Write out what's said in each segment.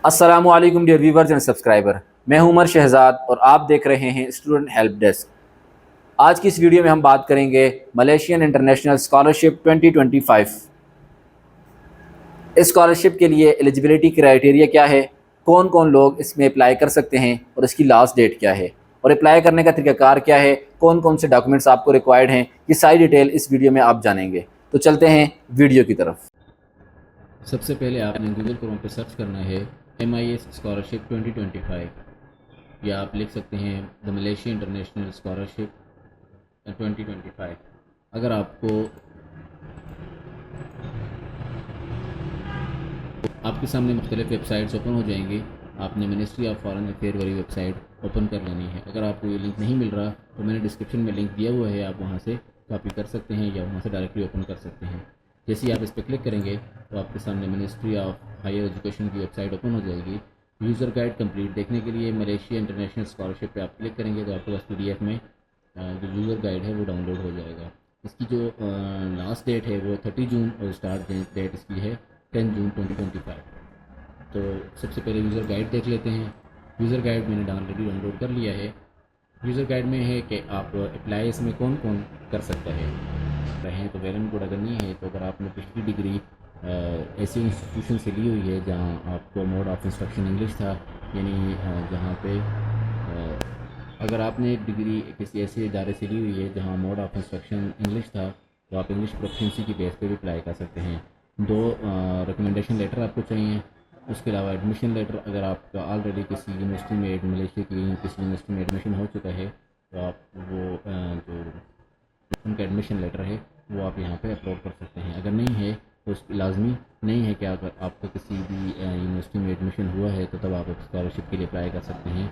अस्सलामुअलैकुम dear viewers and subscriber. मैं हूं उमर शहजाद और आप देख रहे हैं स्टूडेंट हेल्प डेस्क। आज की इस वीडियो में हम बात करेंगे मलेशियन इंटरनेशनल स्कॉलरशिप 2025। इस स्कॉलरशिप के लिए एलिजिबिलिटी क्राइटेरिया क्या है, कौन कौन लोग इसमें अप्लाई कर सकते हैं और इसकी लास्ट डेट क्या है और अप्लाई करने का तरीकाकार क्या है, कौन कौन से डॉक्यूमेंट्स आपको रिक्वायर्ड हैं, ये सारी डिटेल इस वीडियो में आप जानेंगे। तो चलते हैं वीडियो की तरफ। सबसे पहले आपने गूगल क्रोम पर सर्च करना है MIS स्कॉलरशिप 2025 या आप लिख सकते हैं द मलेशिया इंटरनेशनल स्कॉलरशिप 2025। अगर आपको आपके सामने मुख्तलिफ वेबसाइट्स ओपन हो जाएंगी। आपने मिनिस्ट्री ऑफ फॉरेन अफेयर वाली वेबसाइट ओपन कर लेनी है। अगर आपको ये लिंक नहीं मिल रहा तो मैंने डिस्क्रिप्शन में लिंक दिया हुआ है, आप वहाँ से कॉपी कर सकते हैं या वहाँ से डायरेक्टली ओपन कर सकते हैं। जैसे ही आप इस पर क्लिक करेंगे तो आपके सामने मिनिस्ट्री ऑफ हायर एजुकेशन की वेबसाइट ओपन हो जाएगी। यूज़र गाइड कंप्लीट देखने के लिए मलेशिया इंटरनेशनल स्कॉलरशिप पे आप क्लिक करेंगे तो आपके पास PDF में जो यूज़र गाइड है वो डाउनलोड हो जाएगा। इसकी जो लास्ट डेट है वो 30 जून और स्टार्ट डेट इसकी है 10 जून 2025। तो सबसे पहले यूज़र गाइड देख लेते हैं। यूज़र गाइड मैंने ऑलरेडी डाउनलोड कर लिया है। यूज़र गाइड में है कि आप अप्लाई इसमें कौन कौन कर सकता है रहें तो वेल एंड गुड। अगर नहीं है तो अगर आपने पिछली डिग्री ऐसी इंस्टीट्यूशन से ली हुई है जहाँ आपको मोड ऑफ इंस्ट्रक्शन इंग्लिश था, यानी जहाँ पे अगर आपने डिग्री किसी ऐसे इदारे से ली हुई है जहाँ मोड ऑफ इंस्ट्रक्शन इंग्लिश था तो आप इंग्लिश प्रोफिशिएंसी की बेस पे भी अप्लाई कर सकते हैं। दो रिकमेंडेशन लेटर आपको चाहिए। उसके अलावा एडमिशन लेटर, अगर आपका ऑलरेडी किसी यूनिवर्सिटी में मलेशिया की किसी यूनिवर्सिटी में एडमिशन हो चुका है तो आप वो जो उनका एडमिशन लेटर है वो आप यहाँ पे अपलोड कर सकते हैं। अगर नहीं है तो उस लाजमी नहीं है कि अगर आपका किसी भी यूनिवर्सिटी में एडमिशन हुआ है तो तब आप स्कॉलरशिप के लिए अप्लाई कर सकते हैं।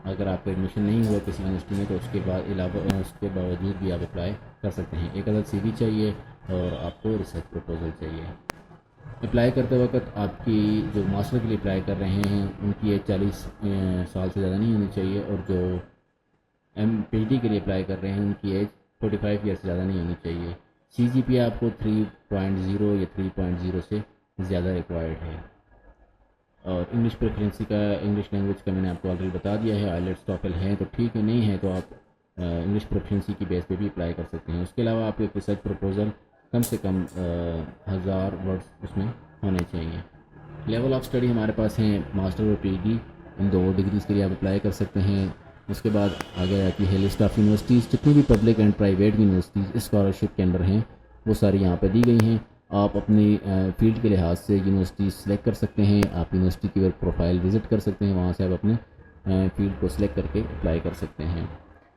अगर आपका एडमिशन नहीं हुआ किसी यूनिवर्सिटी में तो उसके बाद अलावा उसके बावजूद भी आप अप्लाई कर सकते हैं। एक अदद CV चाहिए और आपको रिसर्च प्रपोजल चाहिए। अप्लाई करते वक्त आपकी जो मास्टर के लिए अप्लाई कर रहे हैं उनकी एज 40 साल से ज़्यादा नहीं होनी चाहिए और जो PhD के लिए अप्लाई कर रहे हैं उनकी एज 45 ईयर से ज़्यादा नहीं होनी चाहिए। CGPA आपको 3.0 या 3.0 से ज़्यादा रिक्वायर्ड है। और इंग्लिश प्रेफरेंसी का, इंग्लिश लैंग्वेज का मैंने आपको ऑलरेडी बता दिया है। आइलेट्स टॉफल हैं तो ठीक है, नहीं है तो आप इंग्लिश प्रेफरेंसी की बेस पे भी अप्लाई कर सकते हैं। उसके अलावा आपको एक रिसर्च प्रपोजल कम से कम 1000 वर्ड्स उसमें होने चाहिए। लेवल ऑफ स्टडी हमारे पास हैं मास्टर और PhD, इन दो डिग्रीज़ के लिए आप अप्लाई कर सकते हैं। उसके बाद आगे आती है लिस्ट ऑफ यूनिवर्सिटीज़। जितनी भी पब्लिक एंड प्राइवेट यूनिवर्सिटीज़ इस स्कॉलरशिप के अंडर हैं वो सारी यहाँ पर दी गई हैं। आप अपनी फील्ड के लिहाज से यूनिवर्सिटी सेलेक्ट कर सकते हैं। आप यूनिवर्सिटी की प्रोफाइल विज़िट कर सकते हैं, वहाँ से आप अपने फील्ड को सिलेक्ट करके अप्लाई कर सकते हैं।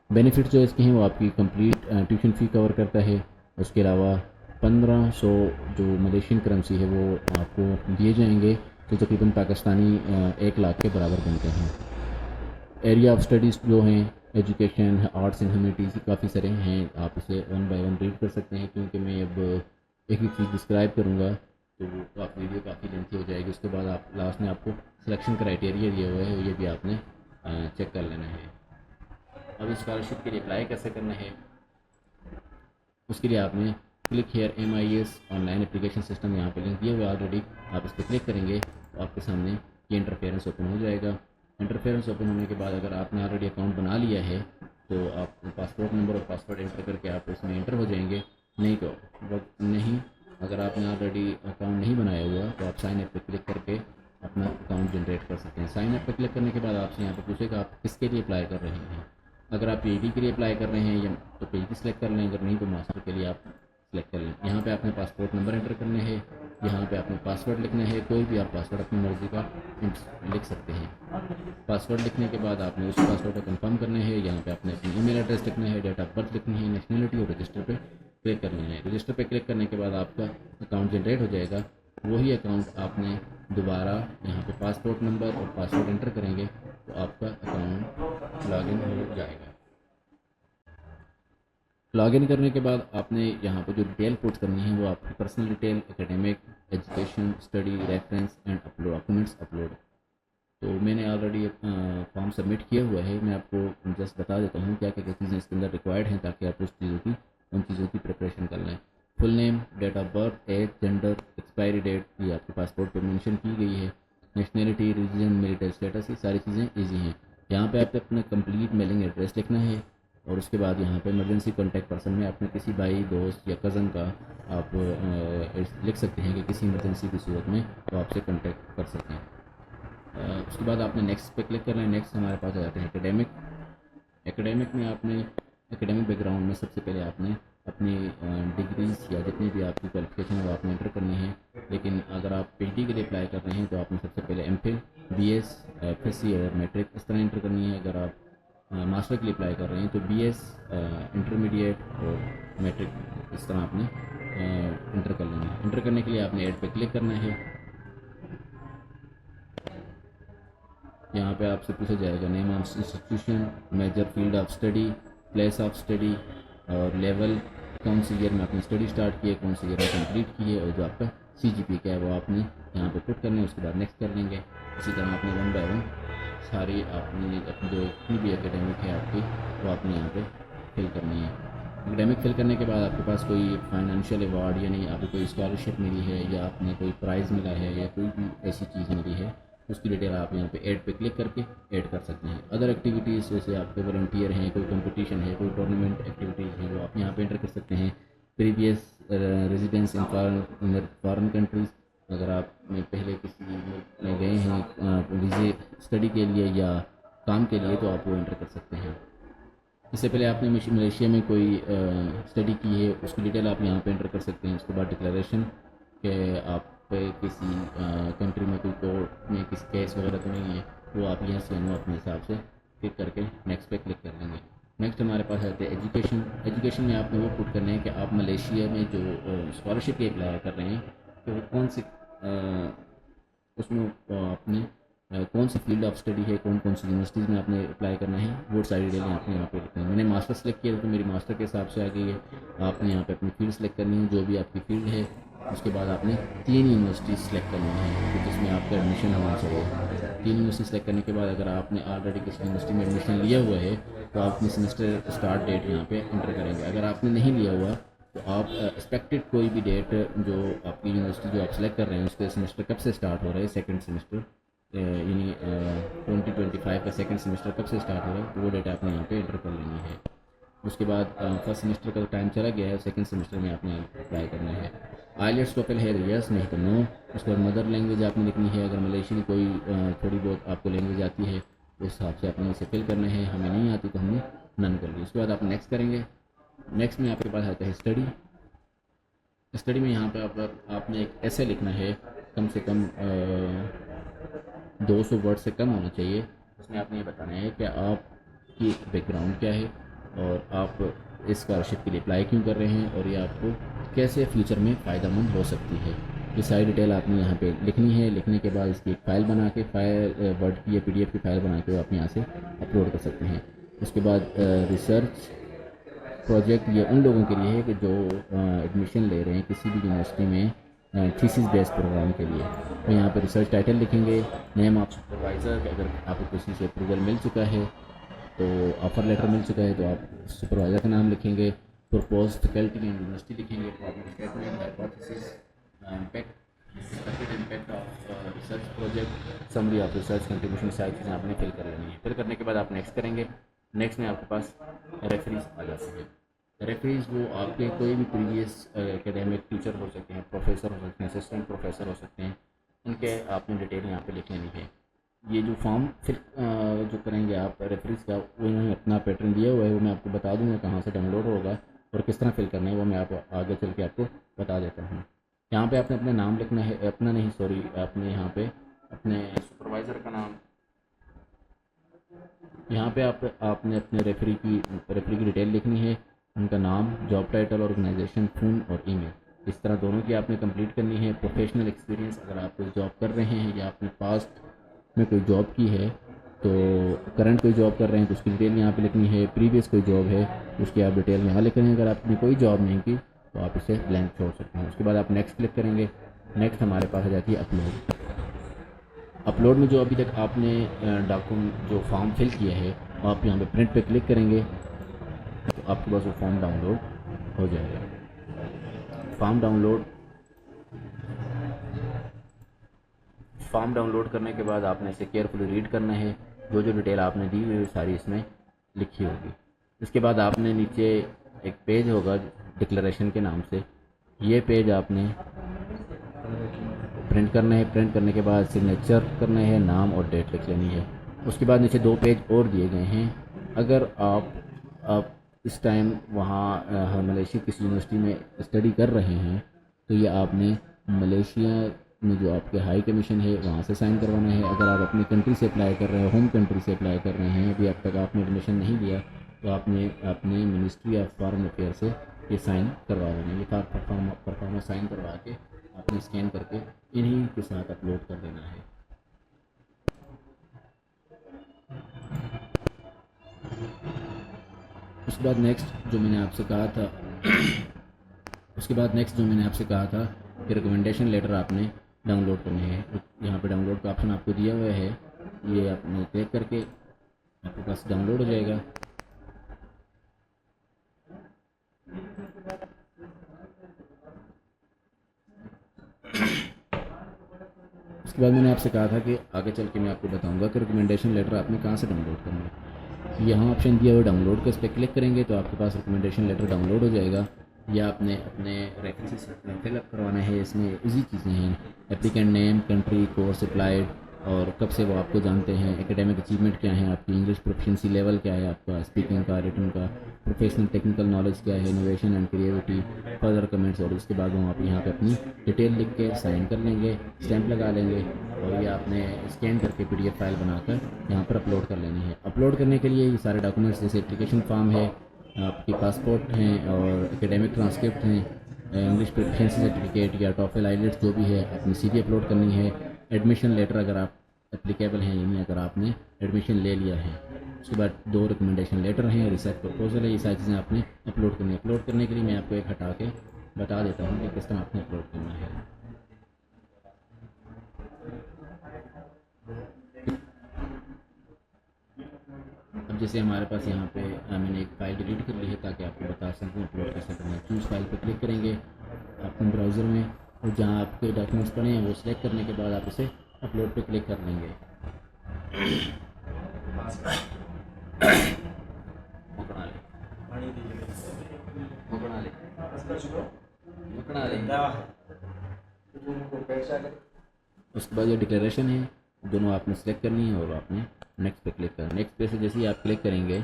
बेनिफिट जो इसके हैं वो आपकी कंप्लीट ट्यूशन फ़ी कवर करता है। उसके अलावा 1500 जो मलेशियन करेंसी है वो आपको दिए जाएंगे जो तकरीबन पाकिस्तानी 1 लाख के बराबर बनते हैं। एरिया ऑफ स्टडीज़ जो हैं एजुकेशन, आर्ट्स एंड ह्यूमैनिटीज़, काफ़ी सारे हैं। आप इसे वन बाय वन रीड कर सकते हैं क्योंकि मैं अब एक एक चीज़ डिस्क्राइब करूँगा तो वो आप वीडियो काफ़ी लेंथी हो जाएगी। उसके बाद आप लास्ट में आपको सिलेक्शन क्राइटेरिया दिया हुआ है, ये भी आपने चेक कर लेना है। अब इस स्कॉलरशिप के लिए अप्लाई कैसे करना है उसके लिए आपने click here MIS online application system, यहाँ पे लिंक दिया हुआ है ऑलरेडी। आप इस पर क्लिक करेंगे तो आपके सामने ये इंटरफेरेंस ओपन हो जाएगा। इंटरफेरेंस ओपन होने के बाद अगर आपने ऑलरेडी अकाउंट बना लिया है तो आप पासपोर्ट नंबर और पासवर्ड एंटर करके आप इसमें एंटर हो जाएंगे। नहीं तो नहीं, अगर आपने ऑलरेडी अकाउंट नहीं बनाया हुआ तो आप साइन अप पर क्लिक करके अपना अकाउंट जनरेट कर सकते हैं। साइन अप पर क्लिक करने के बाद आपसे यहाँ पर पूछेगा आप किसके लिए अप्लाई कर रहे हैं। अगर आप PhD के लिए अप्लाई कर रहे हैं या तो PhD सेलेक्ट कर लें, अगर नहीं तो मास्टर के लिए आप सेलेक्ट कर लें। यहाँ पे आपने पासपोर्ट नंबर एंटर करना है, यहाँ पे आपने पासवर्ड लिखना है। कोई भी आप पासवर्ड अपनी मर्ज़ी का लिख सकते हैं। पासवर्ड लिखने के बाद आपने उस पासवर्ड को कंफर्म करना है। यहाँ पे आपने अपनी ईमेल एड्रेस लिखना है, डेट ऑफ बर्थ लिखनी है, नेशनलिटी और रजिस्टर पे क्लिक कर लेना है। रजिस्टर पे क्लिक करने के बाद आपका अकाउंट जनरेट हो जाएगा। वही अकाउंट आपने दोबारा यहाँ पे पासपोर्ट नंबर और पासवर्ड एंटर करेंगे तो आपका अकाउंट लॉगिन हो जाएगा। लॉगिन करने के बाद आपने यहाँ पर जो डिटेल पुट करनी है वो आपकी personal detail, academic, education, study, reference and upload documents upload. तो मैंने ऑलरेडी फॉर्म सबमिट किया हुआ है। मैं आपको जस्ट बता देता हूँ क्या क्या चीज़ें इसके अंदर रिक्वायर्ड हैं ताकि आप उन चीज़ों की प्रिपरेशन कर लें। Full name, date of birth, age, gender, expiry date ये आपके पासपोर्ट पर मेंशन की गई है। नेशनलिटी, रिलीजन, मिलिट्री स्टेटस, ये सारी चीज़ें ईजी हैं। यहाँ पे आपको अपना कंप्लीट मेलिंग एड्रेस लिखना है और उसके बाद यहाँ पे इमरजेंसी कॉन्टैक्ट पर्सन में अपने किसी भाई, दोस्त या कज़न का आप लिख सकते हैं कि किसी इमरजेंसी की सूरत में वो आपसे कॉन्टैक्ट कर सकें। उसके बाद आपने नेक्स्ट पे क्लिक करना है। नेक्स्ट हमारे पास आ जाते हैं एकेडमिक। एकेडमिक में आपने एकेडमिक बैकग्राउंड में सबसे पहले आपने अपनी डिग्रीज या जितनी भी आपकी क्वालिफिकेशन है वो आपने एंटर करनी है। लेकिन अगर आप पीएचडी के लिए अप्लाई कर रहे हैं तो आपने सबसे पहले एमफिल, बीएस, एफएससी और मैट्रिक इस तरह एंटर करनी है। अगर आप मास्टर के लिए अप्लाई कर रहे हैं तो बीएस, इंटरमीडिएट और मैट्रिक इस तरह आपने एंटर कर लेना है। एंटर करने के लिए आपने ऐड पे क्लिक करना है। यहाँ पे आपसे पूछा जाएगा name of institution, major field of study, place of study और लेवल, कौन सी ईयर में आपने स्टडी स्टार्ट की है, कौन सी ईयर में कंप्लीट की है और जो आपका सीजीपी क्या है वो आपने यहाँ पे पुट करना है। उसके बाद नेक्स्ट कर लेंगे। इसी तरह आपने 1 बाय 1 सारी आपने अपनी जो जितनी भी एकेडमिक है आपकी वो आपने यहाँ पे फिल करनी है। एकेडमिक फिल करने के बाद आपके पास कोई फाइनेंशियल अवार्ड यानी आपको कोई स्कॉलरशिप मिली है या आपने कोई प्राइज़ मिला है या कोई भी ऐसी चीज़ मिली है उसकी डिटेल आप यहाँ पे ऐड पे क्लिक करके ऐड कर सकते हैं। अदर एक्टिविटीज़ जैसे आपके वॉलंटियर हैं, कोई कंपटीशन है, कोई टूर्नामेंट एक्टिविटीज़ हैं वो आप यहाँ पे एंटर कर सकते हैं। Previous residence in foreign countries, अगर आप पहले किसी मुल्क में गए हैं वीज़े स्टडी के लिए या काम के लिए तो आप वो एंटर कर सकते हैं। इससे पहले आपने मलेशिया में कोई स्टडी की है उसकी डिटेल आप यहाँ पे एंटर कर सकते हैं। उसके बाद डिक्लेरेशन के आप किसी कंट्री में कोई कोर्ट में किसी केस वगैरह तो नहीं है वो आप यहाँ से अपने हिसाब से क्लिक करके नेक्स्ट पे क्लिक कर लेंगे। नेक्स्ट हमारे पास आते हैं एजुकेशन। एजुकेशन में आपने वो पुट करना है कि आप मलेशिया में जो स्कॉलरशिप के अप्लाई कर रहे हैं तो वो कौन सी उसमें आपने कौन सी फील्ड ऑफ स्टडी है, कौन कौन सी यूनिवर्सिटीज़ में आपने अप्लाई करना है वो सारी डिटेल आपने यहाँ पे लिखना है। मैंने मास्टर सेलेक्ट किया तो मेरी मास्टर के हिसाब से आ गई है। आपने यहाँ पे अपनी फील्ड सेलेक्ट करनी है जो भी आपकी फील्ड है। उसके बाद आपने 3 यूनिवर्सिटी सेलेक्ट करनी है तो जिसमें आपका एडमिशन होना चाहिए। 3 यूनिवर्सिटी सेलेक्ट करने के बाद अगर आपने ऑलरेडी किसी यूनिवर्सिटी में एडमिशन लिया हुआ है तो आप अपनी सेमेस्टर स्टार्ट डेट यहाँ पे एंटर करेंगे। अगर आपने नहीं लिया हुआ तो आप एक्सपेक्टेड कोई भी डेट जो आपकी यूनिवर्सिटी जो आप सेलेक्ट कर रहे हैं उसके सेमेस्टर कब से स्टार्ट हो रहा है, सेकेंड सेमेस्टर यानी 2025 का सेकेंड सेमेस्टर कब से स्टार्ट हो रहा है तो वो डेट आपने यहाँ पे एंटर कर लेनी है। उसके बाद फर्स्ट सेमेस्टर का टाइम चला गया है, सेकंड सेमेस्टर में आपने अप्लाई करना है। आइलेट्स टोफल है यस, नहीं तो नो। उसके बाद मदर लैंग्वेज आपने लिखनी है। अगर मलेशियन कोई थोड़ी बहुत आपको लैंग्वेज आती है उस हिसाब से आपने इसे फिल करना है। हमें नहीं आती तो हमने नन कर ली। उसके बाद आप नेक्स्ट करेंगे। नेक्स्ट में आपके पास आता है स्टडी। स्टडी में यहाँ पे आपने एक ऐसे लिखना है कम से कम 200 वर्ड से कम होना चाहिए। उसमें आपने ये बताना है कि आपकी बैकग्राउंड क्या है और आप इस स्कॉलरशिप के लिए अप्लाई क्यों कर रहे हैं और ये आपको कैसे फ्यूचर में फ़ायदेमंद हो सकती है। ये सारी डिटेल आपने यहाँ पे लिखनी है। लिखने के बाद इसकी एक फ़ाइल बना के वर्ड की या PDF की फ़ाइल बना के आप यहाँ से अपलोड कर सकते हैं। उसके बाद रिसर्च प्रोजेक्ट ये उन लोगों के लिए है कि जो एडमिशन ले रहे हैं किसी भी यूनिवर्सिटी में थीसिस बेस्ड प्रोग्राम के लिए। तो यहाँ पे रिसर्च टाइटल लिखेंगे, नेम ऑफ सुपरवाइज़र, अगर आपको किसी से अप्रूवल मिल चुका है तो ऑफ़र लेटर मिल चुका है तो आप सुपरवाइज़र का नाम लिखेंगे। प्रपोज फैकल्टी एंड यूनिवर्सिटी लिखेंगे, problem statement, hypothesis, impact of research project, summary of research contribution, सारी चीज़ें आपने फिल कर लेनी है। फिल करने के बाद आप नेक्स्ट करेंगे। नेक्स्ट में आपके पास रेफरेंस आ जाते हैं। रेफरेंस वो आपके कोई भी प्रीवियस एकेडमिक टीचर हो सकते हैं, प्रोफेसर हो सकते हैं, असिस्टेंट प्रोफेसर हो सकते हैं, उनके आपने डिटेल यहाँ पे लिख लेनी है। ये जो फॉर्म फिल जो करेंगे आप रेफरेंस का वो इन्होंने अपना पैटर्न दिया हुआ है, वो मैं आपको बता दूँगा कहाँ से डाउनलोड होगा और किस तरह फिल करना है वो मैं आपको आगे चल के आपको बता देता हूँ। यहाँ पे आपने अपना नाम लिखना है, अपना नहीं सॉरी, आपने यहाँ पे अपने सुपरवाइज़र का नाम, यहाँ पे आपने अपने रेफरी की डिटेल लिखनी है, उनका नाम, जॉब टाइटल, ऑर्गेनाइजेशन, फ़ोन और ईमेल, इस तरह दोनों की आपने कंप्लीट करनी है। प्रोफेशनल एक्सपीरियंस, अगर आप कोई जॉब कर रहे हैं या आपने पास्ट में कोई जॉब की है तो करंट कोई जॉब कर रहे हैं तो उसकी डिटेल यहाँ पे लिखनी है। प्रीवियस कोई जॉब है उसकी आप डिटेल यहाँ लिख रहे हैं। अगर आपने कोई जॉब नहीं की तो आप इसे ब्लैंक छोड़ सकते हैं। उसके बाद आप नेक्स्ट क्लिक करेंगे। नेक्स्ट हमारे पास आ जाती है अपलोड। अपलोड में जो अभी तक आपने डॉक्यूमेंट जो फॉर्म फिल किया है आप यहाँ पे प्रिंट पे क्लिक करेंगे तो आपके पास वो फॉर्म डाउनलोड हो जाएगा। फॉर्म डाउनलोड करने के बाद आपने इसे केयरफुली रीड करना है। जो जो डिटेल आपने दी हुई है सारी इसमें लिखी होगी। इसके बाद आपने नीचे एक पेज होगा डिक्लेरेशन के नाम से, ये पेज आपने प्रिंट करना है। प्रिंट करने के बाद सिग्नेचर करना है, नाम और डेट लिख लेनी है। उसके बाद नीचे 2 पेज और दिए गए हैं। अगर आप इस टाइम वहाँ मलेशिया किसी यूनिवर्सिटी में स्टडी कर रहे हैं तो ये आपने मलेशिया में जो आपके हाई कमीशन है वहाँ से साइन करवाना है। अगर आप अपनी कंट्री से अप्लाई कर रहे हैं, होम कंट्री से अप्लाई कर रहे हैं, अभी अब तक आपने एडमिशन नहीं लिया, तो आपने अपने मिनिस्ट्री ऑफ फॉरेन अफेयर से ये साइन करवा लेना है। ये परफॉर्मेंस साइन करवा के आपने स्कैन करके इन्हीं के साथ अपलोड कर देना है। उसके बाद नेक्स्ट जो मैंने आपसे कहा था कि रिकमेंडेशन लेटर आपने डाउनलोड करने हैं। यहाँ पे डाउनलोड का ऑप्शन आपको दिया हुआ है, ये आपने क्लिक करके आपके पास डाउनलोड हो जाएगा। उसके बाद मैंने आपसे कहा था कि आगे चल के मैं आपको बताऊंगा कि रिकमेंडेशन लेटर आपने कहाँ से डाउनलोड करना है। यहाँ ऑप्शन दिया हुआ डाउनलोड का, इस पर क्लिक करेंगे तो आपके पास रिकमेंडेशन लेटर डाउनलोड हो जाएगा। या आपने अपने रेफरेंसेस फिलअप करवाना है। इसमें इजी चीज़ें हैं, applicant name, country, course applied और कब से वो आपको जानते हैं, एकेडमिक अचीवमेंट क्या है आपकी, इंग्लिश प्रोफिशिएंसी लेवल क्या है आपका, स्पीकिंग का, रिटन का, प्रोफेशनल टेक्निकल नॉलेज क्या है, innovation and creativity, further comments. और उसके बाद वो आप यहाँ पे अपनी डिटेल लिख के साइन कर लेंगे, स्टैंप लगा लेंगे और ये आपने स्कैन करके PDF फाइल बनाकर यहाँ पर अपलोड कर लेनी है। अपलोड करने के लिए ये सारे डॉक्यूमेंट्स जैसे एप्लीकेशन फॉर्म है, आपकी पासपोर्ट हैं और एकेडमिक ट्रांसक्रिप्ट हैं, इंग्लिश प्रोफिशिएंसी सर्टिफिकेट या टॉफल आइलेट्स जो भी है अपनी CV अपलोड करनी है। एडमिशन लेटर अगर आप एप्लीकेबल हैं, यानी अगर आपने एडमिशन ले लिया है। उसके बाद 2 रिकमेंडेशन लेटर हैं, रिसर्च प्रपोजल है, ये सारी चीज़ें आपने अपलोड करनी है। अपलोड करने के लिए मैं आपको एक हटा के बता देता हूँ कि किस तरह आपने अपलोड करना है। अब जैसे हमारे पास यहाँ पे मैंने एक फ़ाइल डिलीट कर ली है ताकि आपको बता सकूँ अपलोड कैसे करना है। चूज़ फाइल पर क्लिक करेंगे अपने ब्राउज़र में और जहाँ आपके डॉक्यूमेंट्स पड़े हैं वो सिलेक्ट करने के बाद आप इसे अपलोड पे क्लिक कर लेंगे। उसके बाद ये डिक्लेरेशन है, दोनों आपने सेलेक्ट करनी है और आपने नेक्स्ट पे क्लिक करना। नेक्स्ट पे से जैसे ही आप क्लिक करेंगे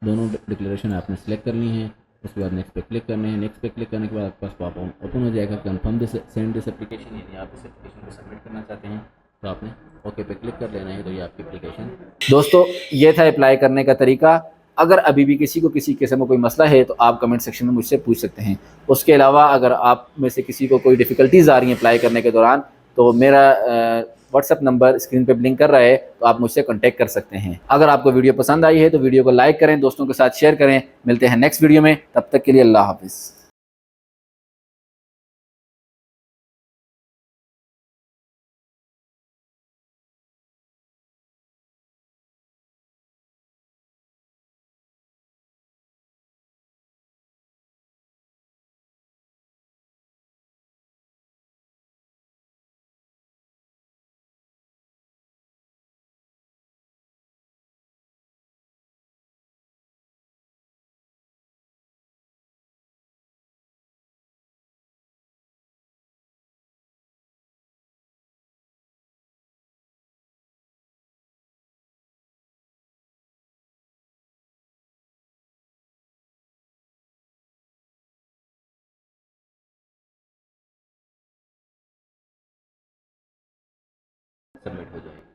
दोनों डिक्लेरेशन आपने सेलेक्ट करनी है। उसके बाद नेक्स्ट पे क्लिक करना है। नेक्स्ट पे क्लिक करने के बाद आपके पास पॉपअप ओपन हो जाएगा confirm this send this application, यानी आप इस एप्लीकेशन को सबमिट करना चाहते हैं तो आपने ओके पे क्लिक कर लेना है। तो ये आपकी एप्लीकेशन। दोस्तों ये था अप्लाई करने का तरीका। अगर अभी भी किसी को किसी किस्म का कोई मसला है तो आप कमेंट सेक्शन में मुझसे पूछ सकते हैं। उसके अलावा अगर आप में से किसी को कोई डिफ़िकल्टीज़ आ रही हैं अप्लाई करने के दौरान तो मेरा व्हाट्सअप नंबर स्क्रीन पे ब्लिंक कर रहा है, तो आप मुझसे कॉन्टैक्ट कर सकते हैं। अगर आपको वीडियो पसंद आई है तो वीडियो को लाइक करें, दोस्तों के साथ शेयर करें। मिलते हैं नेक्स्ट वीडियो में, तब तक के लिए अल्लाह हाफिज़। सबमिट हो जाएगी।